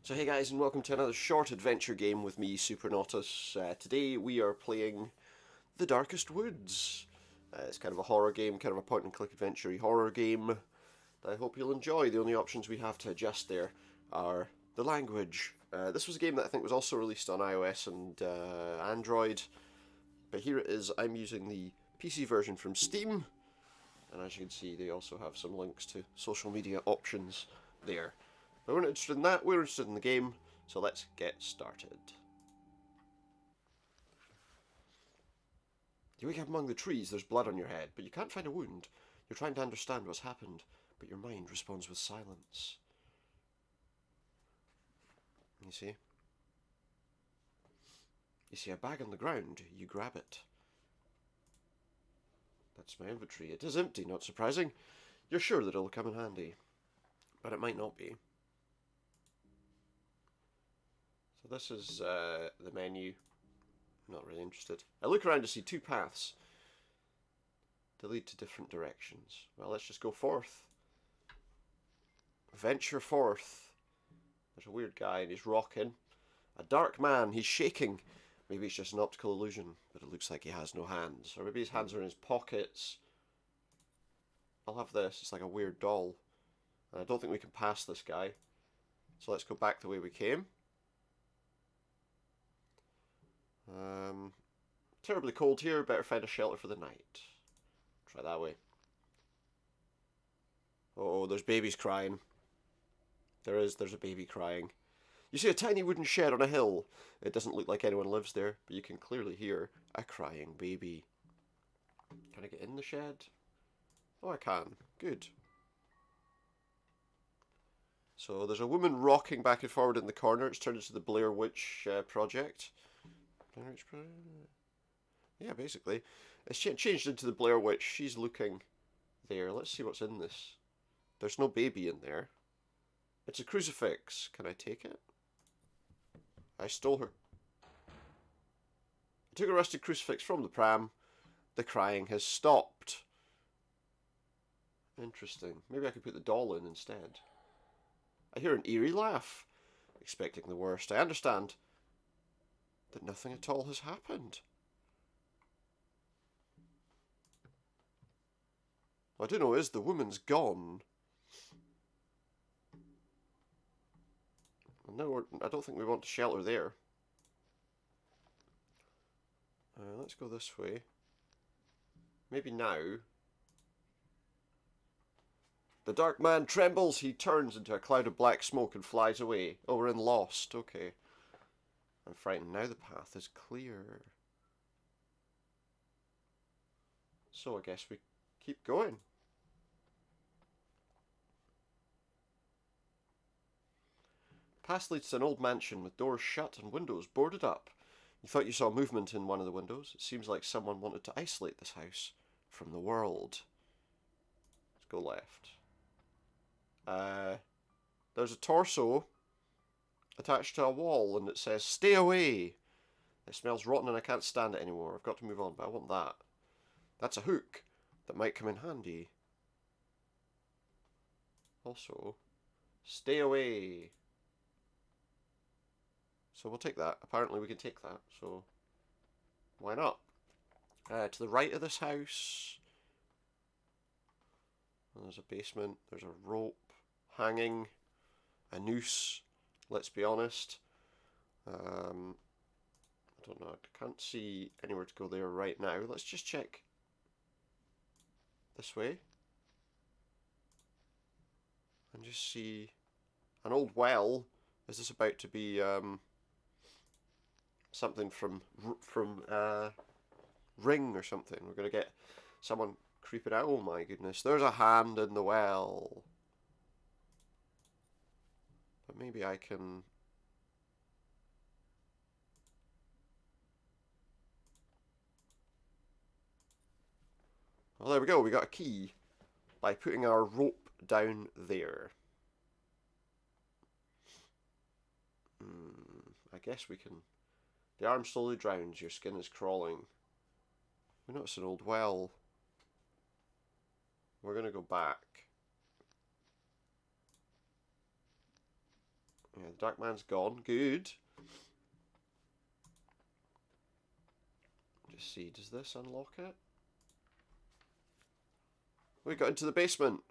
So hey guys, and welcome to another short adventure game with me, Supernautus. Today we are playing The Darkest Woods. It's kind of a horror game, kind of a point-and-click adventure horror game that I hope you'll enjoy. The only options we have to adjust there are the language. This was a game that I think was also released on iOS and Android, but here it is. I'm using the PC version from Steam, and as you can see they also have some links to social media options there. But we're not interested in that, we're interested in the game, so let's get started. You wake up among the trees, there's blood on your head, but you can't find a wound. You're trying to understand what's happened, but your mind responds with silence. You see? You see a bag on the ground, you grab it. That's my inventory. It is empty, not surprising. You're sure that it'll come in handy, but it might not be. So this is the menu. I'm not really interested. I look around to see two paths that lead to different directions. Well, let's just go forth. Venture forth. There's a weird guy and he's rocking. A dark man, he's shaking. Maybe it's just an optical illusion, but it looks like he has no hands. Or maybe his hands are in his pockets. I'll have this. It's like a weird doll. And I don't think we can pass this guy. So let's go back the way we came. Terribly cold here, better find a shelter for the night. Try that way. Oh, there's babies crying. There's a baby crying. You see a tiny wooden shed on a hill. It doesn't look like anyone lives there, but you can clearly hear a crying baby. Can I get in the shed? Oh, I can. Good. So there's a woman rocking back and forward in the corner. It's turned into the Blair Witch Project. Yeah, basically. It's changed into the Blair Witch. She's looking there. Let's see what's in this. There's no baby in there. It's a crucifix. Can I take it? I stole her. I took a rusted crucifix from the pram. The crying has stopped. Interesting. Maybe I could put the doll in instead. I hear an eerie laugh. Expecting the worst. I understand that nothing at all has happened. What I do know is the woman's gone. No, I don't think we want to shelter there. Let's go this way. Maybe now. The dark man trembles. He turns into a cloud of black smoke and flies away. Oh, we're in Lost. Okay. I'm frightened. Now the path is clear. So I guess we keep going. Path leads to an old mansion with doors shut and windows boarded up. You thought you saw movement in one of the windows. It seems like someone wanted to isolate this house from the world. Let's go left. There's a torso attached to a wall and it says, "Stay away." It smells rotten and I can't stand it anymore. I've got to move on, but I want that. That's a hook that might come in handy. Also, stay away. So we'll take that. Apparently we can take that, so why not? To the right of this house, there's a basement, there's a rope hanging, a noose, let's be honest. I don't know, I can't see anywhere to go there right now. Let's just check this way. And just see an old well. Is this about to be something from Ring or something? We're going to get someone creeping out. Oh my goodness, there's a hand in the well. But maybe I can... Well, there we go. We got a key by putting our rope down there. I guess we can... The arm slowly drowns. Your skin is crawling. We notice an old well. We're going to go back. Yeah, the dark man's gone. Good. Just see, does this unlock it? We got into the basement.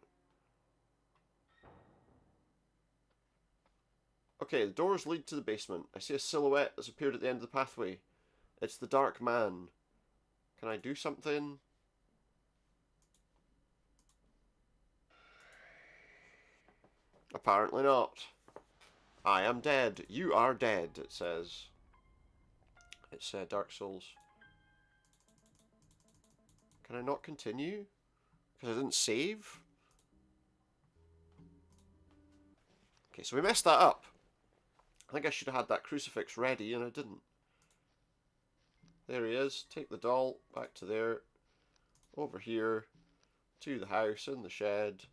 Okay, the doors lead to the basement. I see a silhouette that's appeared at the end of the pathway. It's the dark man. Can I do something? Apparently not. I am dead. You are dead, it says. It's Dark Souls. Can I not continue? Because I didn't save? Okay, so we messed that up. I think I should have had that crucifix ready, and I didn't. There he is. Take the doll back to there. Over here. To the house, in the shed.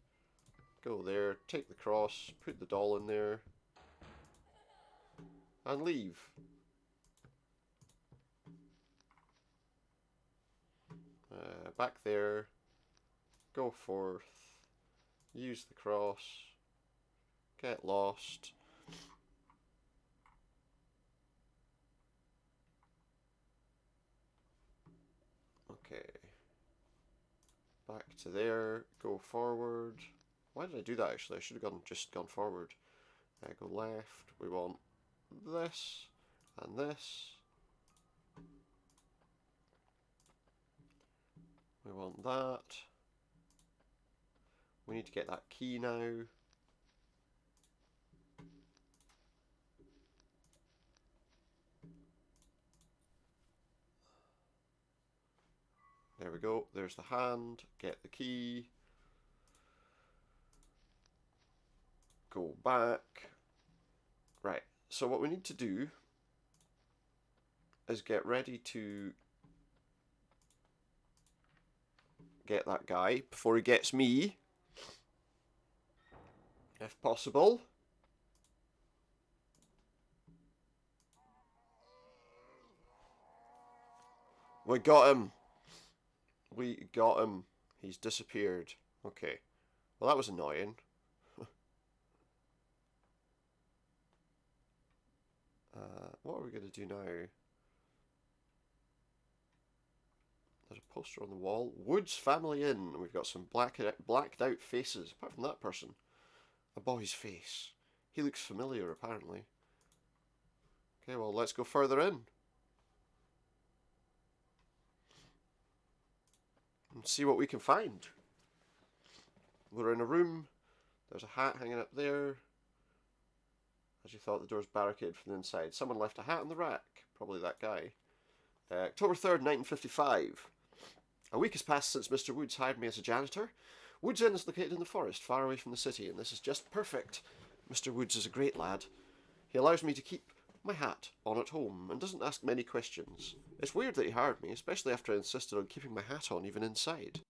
Go there. Take the cross. Put the doll in there. And leave. Back there. Go forth. Use the cross. Get lost. Okay. Back to there. Go forward. Why did I do that actually? I should have just gone forward. Go left. We want this and this. We want that. We need to get that key now. There we go. There's the hand. Get the key. Go back. Right. So what we need to do is get ready to get that guy before he gets me. If possible. We got him. We got him. He's disappeared. Okay. Well, that was annoying. What are we going to do now? There's a poster on the wall. Woods Family Inn. We've got some blacked out faces. Apart from that person. A boy's face. He looks familiar, apparently. Okay, well, let's go further in. And see what we can find. We're in a room. There's a hat hanging up there. As you thought, the door's barricaded from the inside. Someone left a hat on the rack. Probably that guy. October 3rd, 1955. A week has passed since Mr. Woods hired me as a janitor. Woods Inn is located in the forest, far away from the city, and this is just perfect. Mr. Woods is a great lad. He allows me to keep my hat on at home and doesn't ask many questions. It's weird that he hired me, especially after I insisted on keeping my hat on even inside.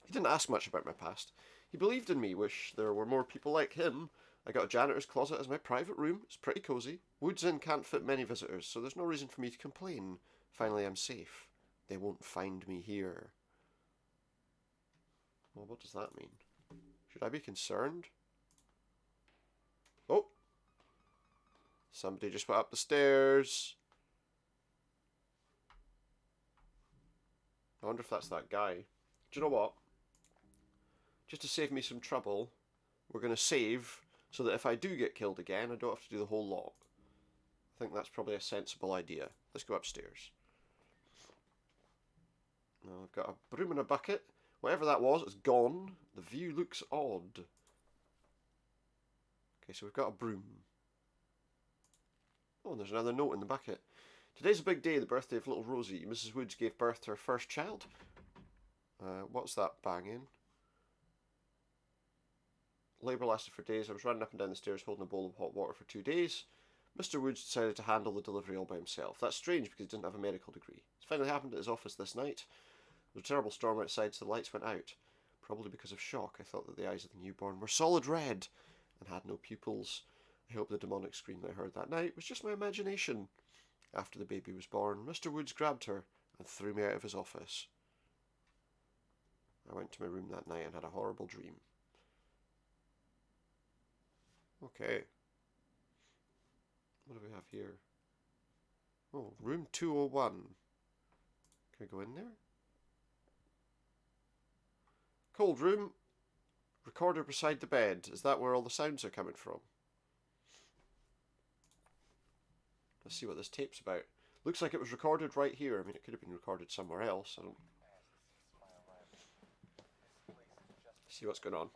He didn't ask much about my past. He believed in me, wish there were more people like him. I got a janitor's closet as my private room. It's pretty cosy. Woods Inn can't fit many visitors, so there's no reason for me to complain. Finally, I'm safe. They won't find me here. Well, what does that mean? Should I be concerned? Oh! Somebody just went up the stairs. I wonder if that's that guy. Do you know what? Just to save me some trouble, we're going to save so that if I do get killed again, I don't have to do the whole lot. I think that's probably a sensible idea. Let's go upstairs. Now I've got a broom and a bucket. Whatever that was, it's gone. The view looks odd. Okay, so we've got a broom. Oh, and there's another note in the bucket. Today's a big day, the birthday of little Rosie. Mrs. Woods gave birth to her first child. What's that banging? Labour lasted for days. I was running up and down the stairs holding a bowl of hot water for 2 days. Mr. Woods decided to handle the delivery all by himself. That's strange because he didn't have a medical degree. It finally happened at his office this night. There was a terrible storm outside, so the lights went out. Probably because of shock, I thought that the eyes of the newborn were solid red and had no pupils. I hope the demonic scream I heard that night was just my imagination. After the baby was born, Mr. Woods grabbed her and threw me out of his office. I went to my room that night and had a horrible dream. Okay. What do we have here? Oh, room 201. Can I go in there? Cold room. Recorder beside the bed. Is that where all the sounds are coming from? Let's see what this tape's about. Looks like it was recorded right here. I mean, it could have been recorded somewhere else. I don't see what's going on.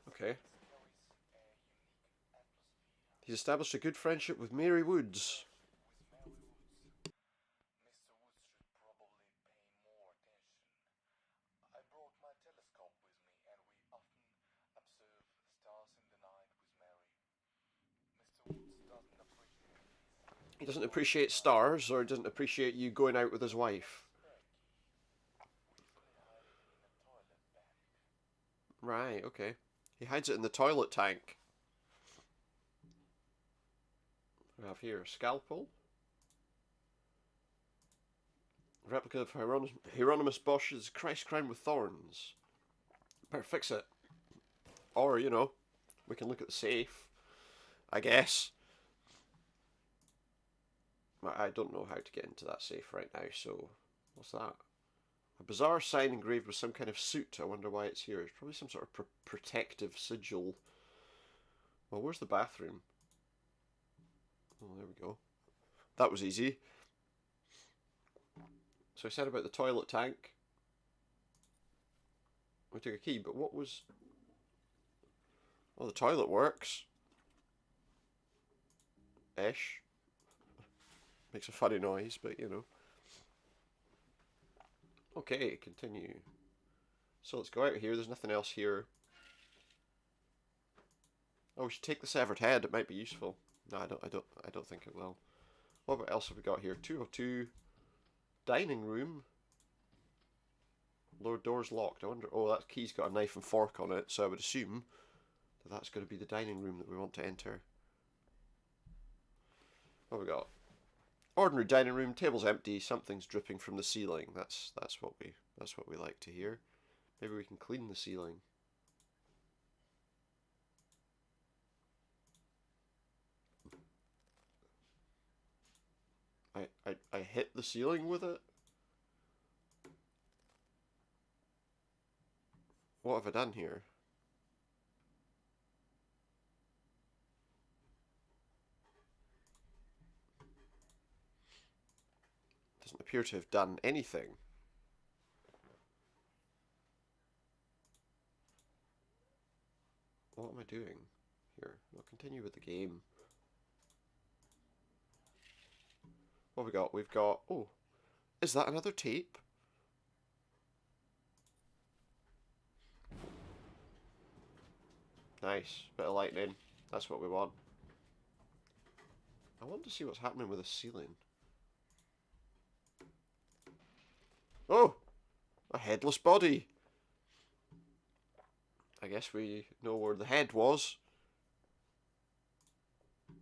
Okay. He's established a good friendship with Mary Woods. He doesn't appreciate stars, or doesn't appreciate you going out with his wife. Right, okay. He hides it in the toilet tank. We have here scalpel. Replica of Hieronymus Bosch's Christ crowned with thorns. Better fix it. Or, you know, we can look at the safe, I guess. I don't know how to get into that safe right now, so what's that? A bizarre sign engraved with some kind of suit. I wonder why it's here. It's probably some sort of protective sigil. Well, where's the bathroom? Oh, there we go. That was easy. So I said about the toilet tank. We took a key, but what was... Oh, the toilet works. Ish. Makes a funny noise, but you know. Okay, continue. So let's go out here. There's nothing else here. Oh, we should take the severed head. It might be useful. No, I don't think it will. What else have we got here? 202. Dining room. Lower door's locked. I wonder. Oh, that key's got a knife and fork on it, so I would assume that that's going to be the dining room that we want to enter. What have we got? Ordinary dining room. Table's empty. Something's dripping from the ceiling. That's what we like to hear. Maybe we can clean the ceiling. I hit the ceiling with it? What have I done here? Doesn't appear to have done anything. What am I doing here? We'll continue with the game. What have we got? We've got... Oh, is that another tape? Nice. Bit of lightning. That's what we want. I want to see what's happening with the ceiling. Oh! A headless body! I guess we know where the head was.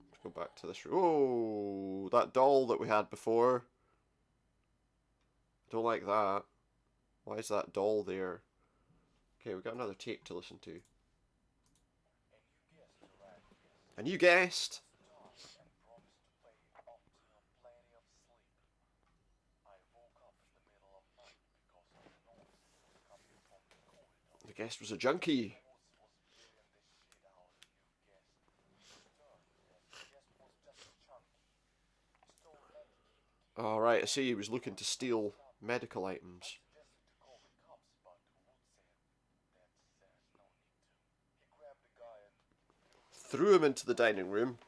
Let's go back to this room. Oh! That doll that we had before. Don't like that. Why is that doll there? Okay, we've got another tape to listen to. And you guessed! The guest was a junkie. Alright, I see he was looking to steal medical items. Threw him into the dining room.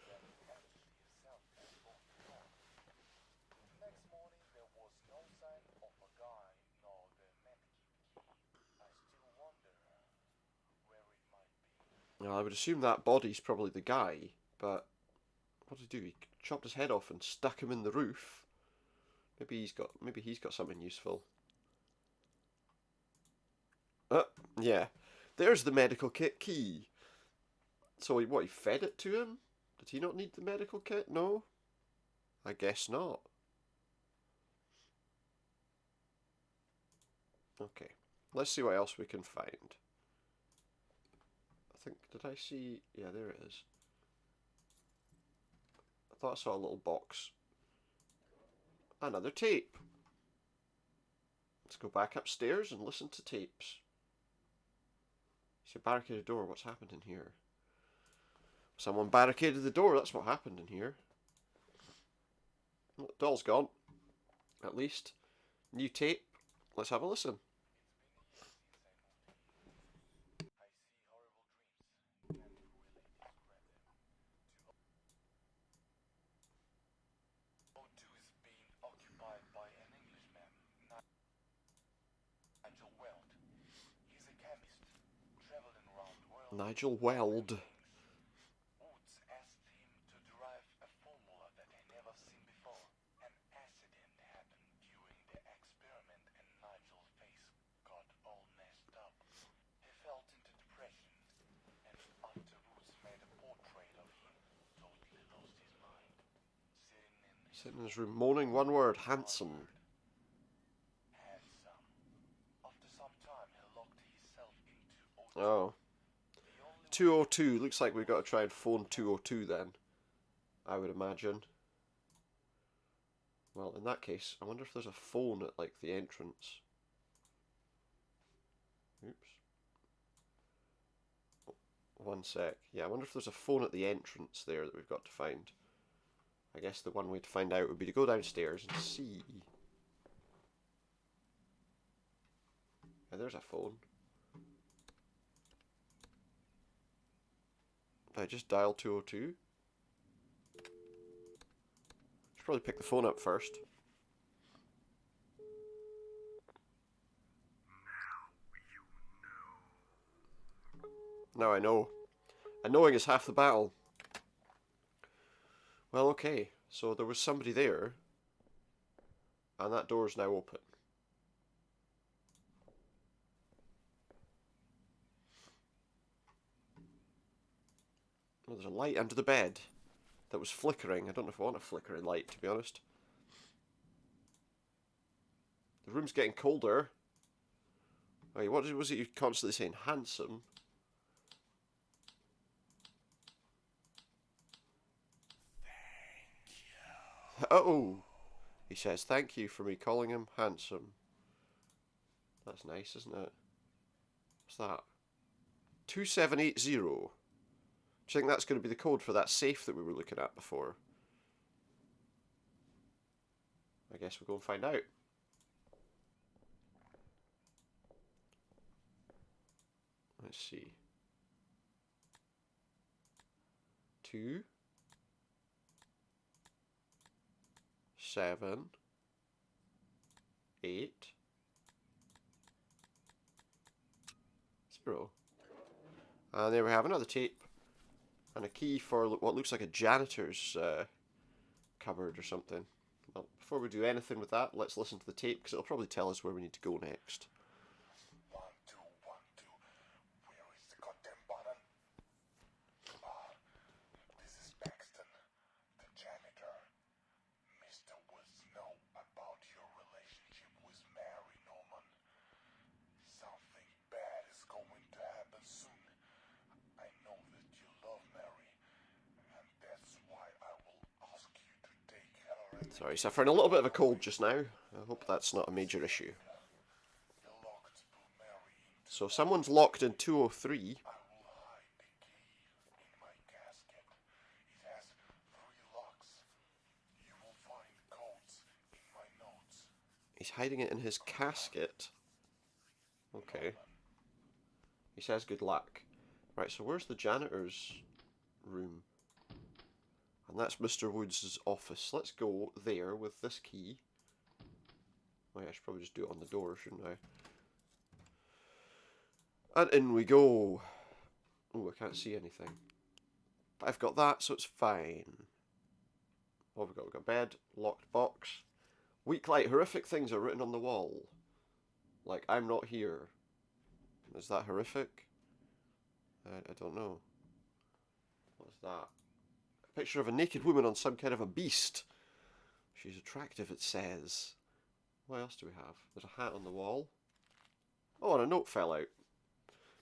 Well, I would assume that body's probably the guy, but what did he do? He chopped his head off and stuck him in the roof. Maybe he's got something useful. Yeah. There's the medical kit key. So what, he fed it to him? Did he not need the medical kit? No? I guess not. Okay, let's see what else we can find. I think, did I see? Yeah, there it is. I thought I saw a little box. Another tape. Let's go back upstairs and listen to tapes. See a barricaded door. What's happened in here? Someone barricaded the door. That's what happened in here. Well, the doll's gone. At least. New tape. Let's have a listen. Nigel Weld. Woods asked him to derive a formula that he never seen before. An accident happened during the experiment and Nigel's face got all messed up. He fell into depression, and after Woods made a portrait of him, totally lost his mind. Sitting in his room moaning one word, handsome. Handsome. After some time, he locked himself into Oh. 202. Looks like we've got to try and phone 202 then. I would imagine. Well, in that case, I wonder if there's a phone at, like, the entrance. Oops. Oh, one sec. Yeah, I wonder if there's a phone at the entrance there that we've got to find. I guess the one way to find out would be to go downstairs and see. Yeah, there's a phone. Did I just dial 202? Should probably pick the phone up first. Now I know. And knowing is half the battle. Well, okay. So there was somebody there. And that door's now open. Well, there's a light under the bed that was flickering. I don't know if I want a flickering light, to be honest. The room's getting colder. Wait, what was it you constantly saying? Handsome? Thank you. Uh-oh. He says, thank you for me calling him handsome. That's nice, isn't it? What's that? 2780. Do you think that's going to be the code for that safe that we were looking at before? I guess we'll go and find out. Let's see. 2 7 8 0. And there we have another tape and a key for what looks like a janitor's cupboard or something. Well, before we do anything with that, let's listen to the tape because it'll probably tell us where we need to go next. 1, 2, 1, 2. Where is the goddamn button? This is Paxton, the janitor. Mr. Woods know about your relationship with Mary, Norman. Something bad is going to happen soon. I know that you love Mary, and that's why I will ask you to take her. Sorry, suffering a little bit of a cold just now. I hope that's not a major issue. So someone's locked in 203. I will hide the key in my casket. It has 3 locks. You will find codes in my notes. He's hiding it in his casket. Okay. He says good luck. Right, so where's the janitor's room? And that's Mr. Woods' office. Let's go there with this key. Wait, I should probably just do it on the door, shouldn't I? And in we go. Oh, I can't see anything. But I've got that, so it's fine. What have we got? We've got bed, locked box. Weak light, horrific things are written on the wall. Like, I'm not here. Is that horrific? I don't know. What's that? A picture of a naked woman on some kind of a beast. She's attractive, it says. What else do we have? There's a hat on the wall. Oh, and a note fell out.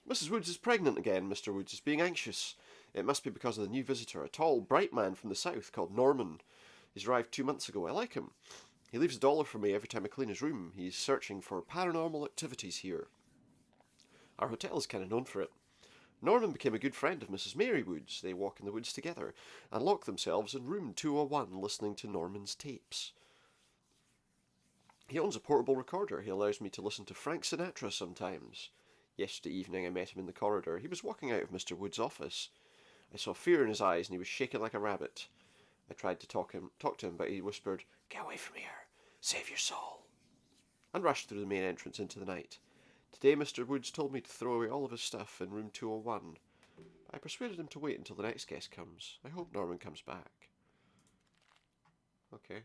Mrs. Woods is pregnant again. Mr. Woods is being anxious. It must be because of the new visitor, a tall, bright man from the south called Norman. He's arrived 2 months ago. I like him. He leaves $1 for me every time I clean his room. He's searching for paranormal activities here. Our hotel is kind of known for it. Norman became a good friend of Mrs. Mary Woods. They walk in the woods together and lock themselves in room 201 listening to Norman's tapes. He owns a portable recorder. He allows me to listen to Frank Sinatra sometimes. Yesterday evening I met him in the corridor. He was walking out of Mr. Wood's office. I saw fear in his eyes and he was shaking like a rabbit. I tried to talk to him, but he whispered, "Get away from here. Save your soul," and rushed through the main entrance into the night. Today Mr. Woods told me to throw away all of his stuff in room 201. I persuaded him to wait until the next guest comes. I hope Norman comes back. Okay,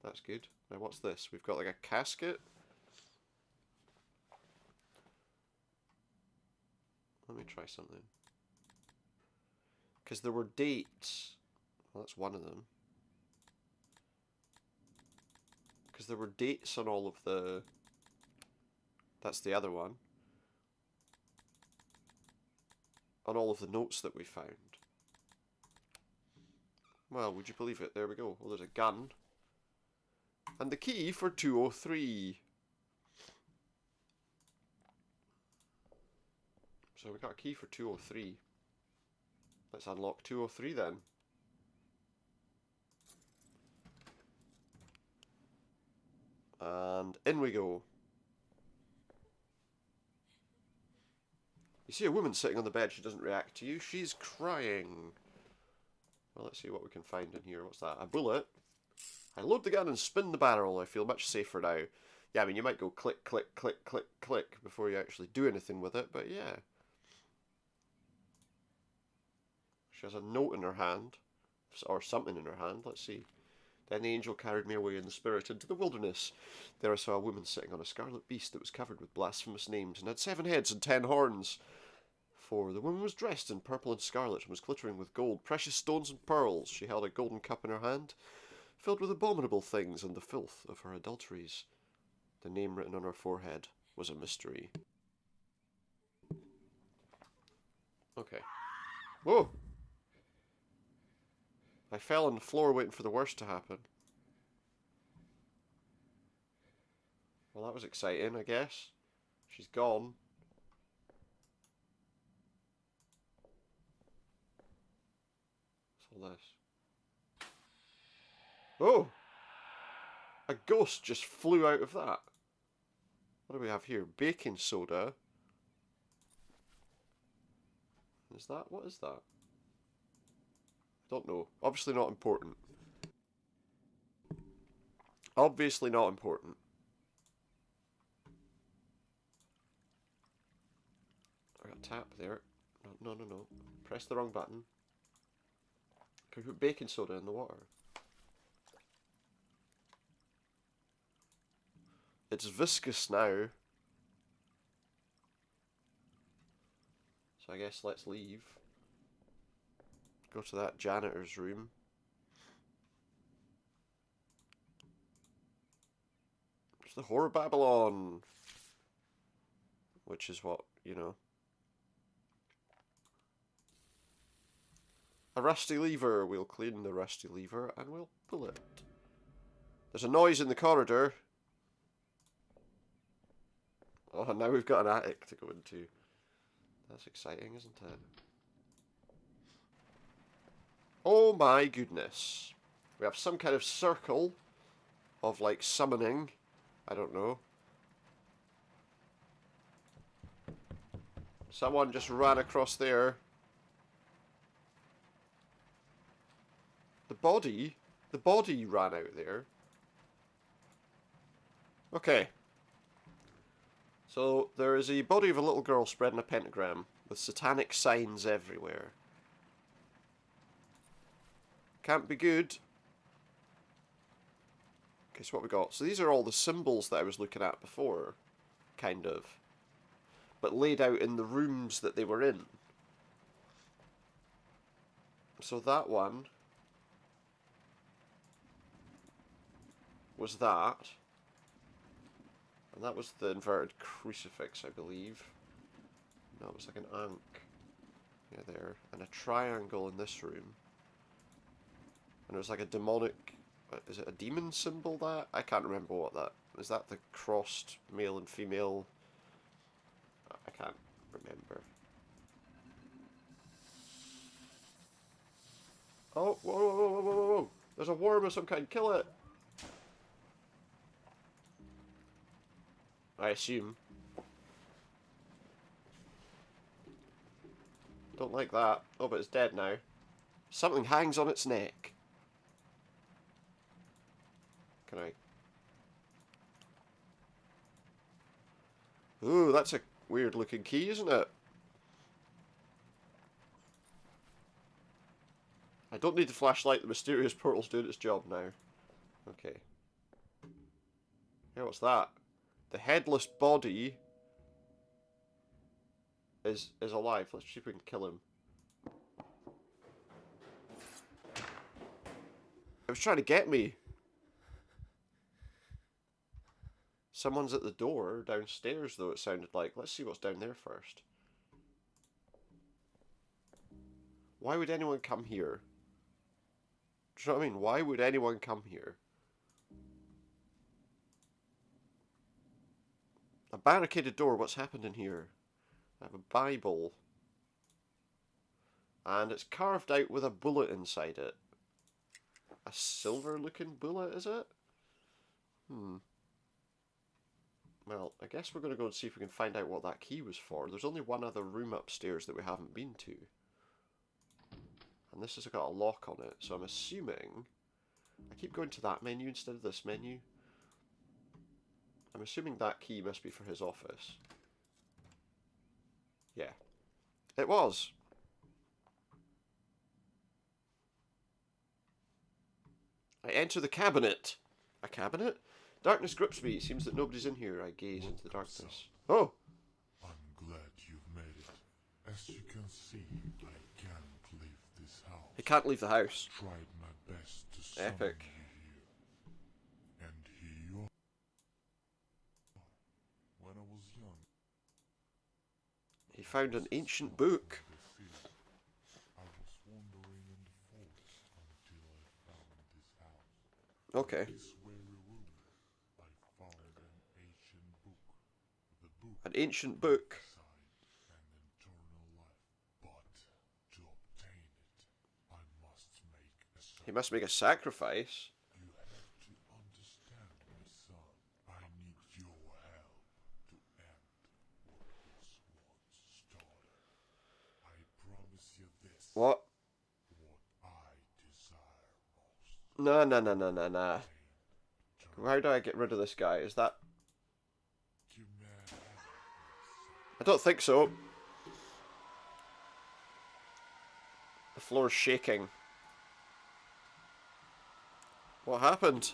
that's good. Now what's this? We've got like a casket. Let me try something. Because there were dates. Well, that's one of them. Because there were dates on all of the... That's the other one. On all of the notes that we found. Well, would you believe it? There we go. Well, there's a gun. And the key for 203. So we got a key for 203. Let's unlock 203 then. And in we go. You see a woman sitting on the bed. She doesn't react to you. She's crying. Well, let's see what we can find in here. What's that? A bullet. I load the gun and spin the barrel. I feel much safer now. Yeah, I mean, you might go click, click, click, click, click before you actually do anything with it, but yeah. She has a note in her hand. Or something in her hand. Let's see. Then the angel carried me away in the spirit into the wilderness. There I saw a woman sitting on a scarlet beast that was covered with blasphemous names and had 7 heads and 10 horns. For the woman was dressed in purple and scarlet and was glittering with gold, precious stones and pearls. She held a golden cup in her hand, filled with abominable things and the filth of her adulteries. The name written on her forehead was a mystery. Okay. Whoa! I fell on the floor waiting for the worst to happen. Well, that was exciting, I guess. She's gone. What's all this? Oh! A ghost just flew out of that. What do we have here? Baking soda. Is that? What is that? I don't know. Obviously not important. Obviously not important. I got a tap there. No, no, no, no. Press the wrong button. Can we put baking soda in the water? It's viscous now. So I guess let's leave. Go to that janitor's room. It's the Horror Babylon. Which is what, you know. A rusty lever. We'll clean the rusty lever and we'll pull it. There's a noise in the corridor. Oh, now we've got an attic to go into. That's exciting, isn't it? Oh my goodness. We have some kind of circle of like summoning. I don't know. Someone just ran across there. The body ran out there. Okay. So there is a body of a little girl spreading a pentagram with satanic signs everywhere. Can't be good. Guess what we got? So these are all the symbols that I was looking at before, kind of, but laid out in the rooms that they were in. So that one was that. And that was the inverted crucifix, I believe. No, it was like an ankh. Yeah, there. And a triangle in this room. And it was like a demonic... Is it a demon symbol, that? I can't remember what that... Is that the crossed male and female? I can't remember. Oh, whoa, whoa, whoa, whoa, whoa, whoa! There's a worm of some kind, kill it! I assume. Don't like that. Oh, but it's dead now. Something hangs on its neck. Can I... Ooh, that's a weird looking key, isn't it? I don't need the flashlight, the mysterious portal's doing its job now. Okay. Yeah, what's that? The headless body is alive. Let's see if we can kill him. It was trying to get me. Someone's at the door downstairs, though, it sounded like. Let's see what's down there first. Why would anyone come here? Do you know what I mean? Why would anyone come here? A barricaded door, what's happened in here? I have a Bible. And it's carved out with a bullet inside it. A silver looking bullet, is it? Well, I guess we're going to go and see if we can find out what that key was for. There's only one other room upstairs that we haven't been to. And this has got a lock on it, so I'm assuming... I keep going to that menu instead of this menu. I'm assuming that key must be for his office. Yeah. It was! I enter the cabinet. A cabinet? Darkness grips me. It seems that nobody's in here. I gaze into the darkness. Oh! I'm glad you've made it. As you can see, I can't leave this house. He can't leave the house. Tried my best to summon Epic. you here. And here you are. When I was young, He found an ancient book. I was wandering in the forest until I found this house. Okay. This very room, I found an ancient book. The book An ancient book. inside an eternal life. But to obtain it, I must make a sacrifice. He must make a sacrifice. You have to understand, my son. I need your help to end what was once started. I promise you this. What? What I desire most. No, no, no, no, no, no. How do I get rid of this guy? Is that... You may have it, my son. I don't think so. The floor's shaking. What happened?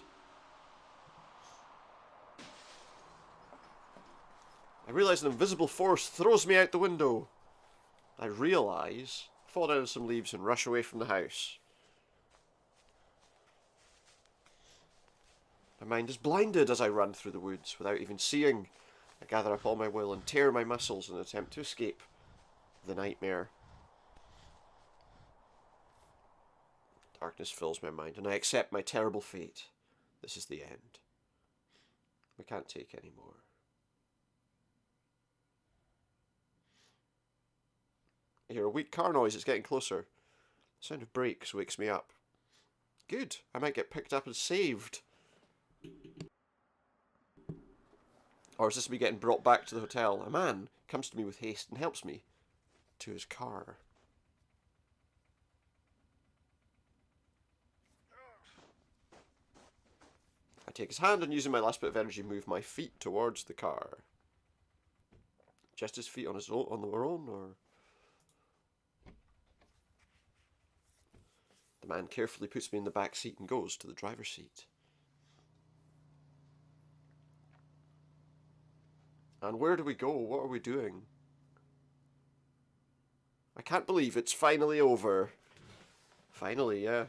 I realise an invisible force throws me out the window. I realise, fall down some leaves and rush away from the house. My mind is blinded as I run through the woods without even seeing. I gather up all my will and tear my muscles in an attempt to escape the nightmare. Darkness fills my mind and I accept my terrible fate. This is the end. We can't take any more. I hear a weak car noise. It's getting closer. The sound of brakes wakes me up. Good. I might get picked up and saved. Or is this me getting brought back to the hotel? A man comes to me with haste and helps me to his car. I take his hand and using my last bit of energy move my feet towards the car. Just his feet on his own, on their own, or... The man carefully puts me in the back seat and goes to the driver's seat. And where do we go? What are we doing? I can't believe it's finally over. Finally, yeah.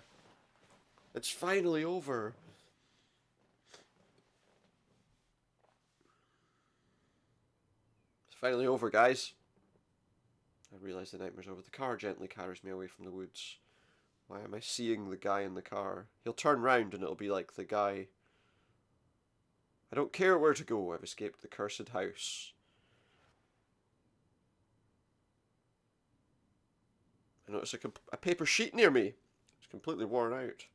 It's finally over. Finally over, guys. I realise the nightmare's over. The car gently carries me away from the woods. Why am I seeing the guy in the car? He'll turn round and it'll be like the guy. I don't care where to go. I've escaped the cursed house. I notice a paper sheet near me. It's completely worn out.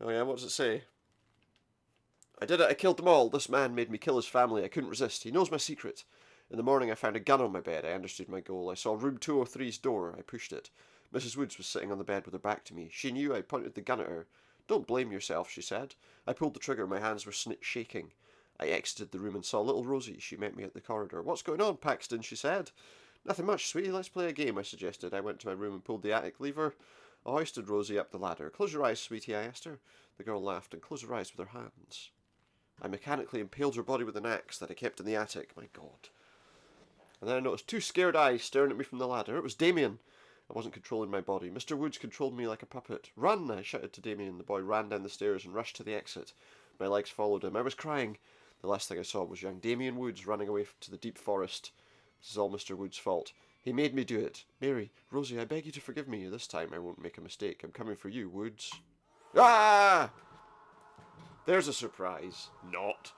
Oh yeah, what does it say? I did it. I killed them all. This man made me kill his family. I couldn't resist. He knows my secret. In the morning I found a gun on my bed. I understood my goal. I saw room 203's door. I pushed it. Mrs. Woods was sitting on the bed with her back to me. She knew I pointed the gun at her. Don't blame yourself, she said. I pulled the trigger. My hands were shaking. I exited the room and saw little Rosie. She met me at the corridor. What's going on, Paxton? She said. Nothing much, sweetie. Let's play a game, I suggested. I went to my room and pulled the attic lever. I hoisted Rosie up the ladder. Close your eyes, sweetie, I asked her. The girl laughed and closed her eyes with her hands. I mechanically impaled her body with an axe that I kept in the attic. My God. And then I noticed two scared eyes staring at me from the ladder. It was Damien. I wasn't controlling my body. Mr. Woods controlled me like a puppet. Run! I shouted to Damien. The boy ran down the stairs and rushed to the exit. My legs followed him. I was crying. The last thing I saw was young Damien Woods running away to the deep forest. This is all Mr. Woods' fault. He made me do it. Mary, Rosie, I beg you to forgive me. This time I won't make a mistake. I'm coming for you, Woods. Ah! There's a surprise. Not.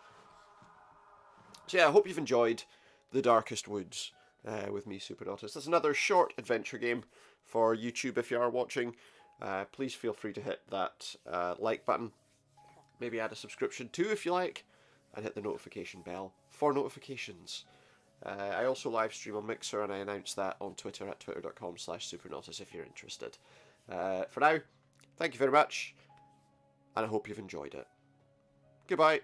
So yeah, I hope you've enjoyed The Darkest Woods with me, Supernautus. That's another short adventure game for YouTube if you are watching. Please feel free to hit that like button. Maybe add a subscription too if you like. And hit the notification bell for notifications. I also live stream on Mixer and I announce that on Twitter at twitter.com/Supernautus if you're interested. For now, thank you very much and I hope you've enjoyed it. Goodbye.